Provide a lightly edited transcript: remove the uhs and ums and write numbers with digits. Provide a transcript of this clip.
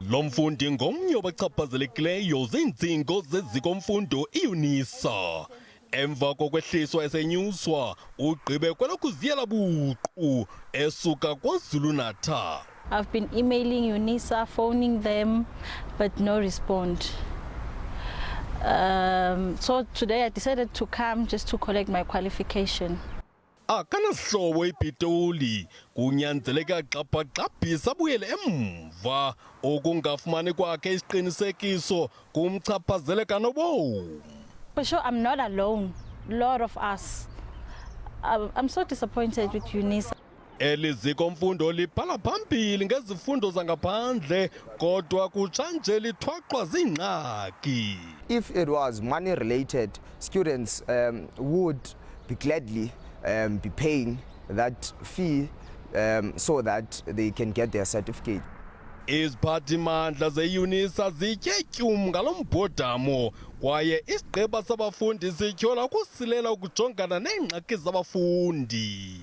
Lomfundi ngomnye wabachaphazelekileyo ziintsingo zeziko-mfundo i-Unisa. Emva kokwehliswa esenyuswa, ugqibe kwelokuziyela buqu esuka KwaZulu-Natal. I've been emailing Unisa, phoning them, but no response. So today I decided to come just to collect my qualification. Akanasihlobo iPitoli kunyanzeleka gxabha-gxabhisa abuyele emva okungafumaneki kwakhe iziqinisekiso kumchaphazeleka nobomi. For sure, I'm not alone. A lot of us. I'm so disappointed with Unisa. Eliziko-mfundo libhala phambili ngezifundo zangaphandle kodwa kutshanje lithwaqwa ziingxaki. If it was money related, students would be gladly be paying that fee so that they can get their certificate. Iziphathimandla ze-Unisa zityetyum ngalo mbhodamo kwaye isigqeba sabafundi sityhola ukusilela ukujongana neengxaki zabafundi.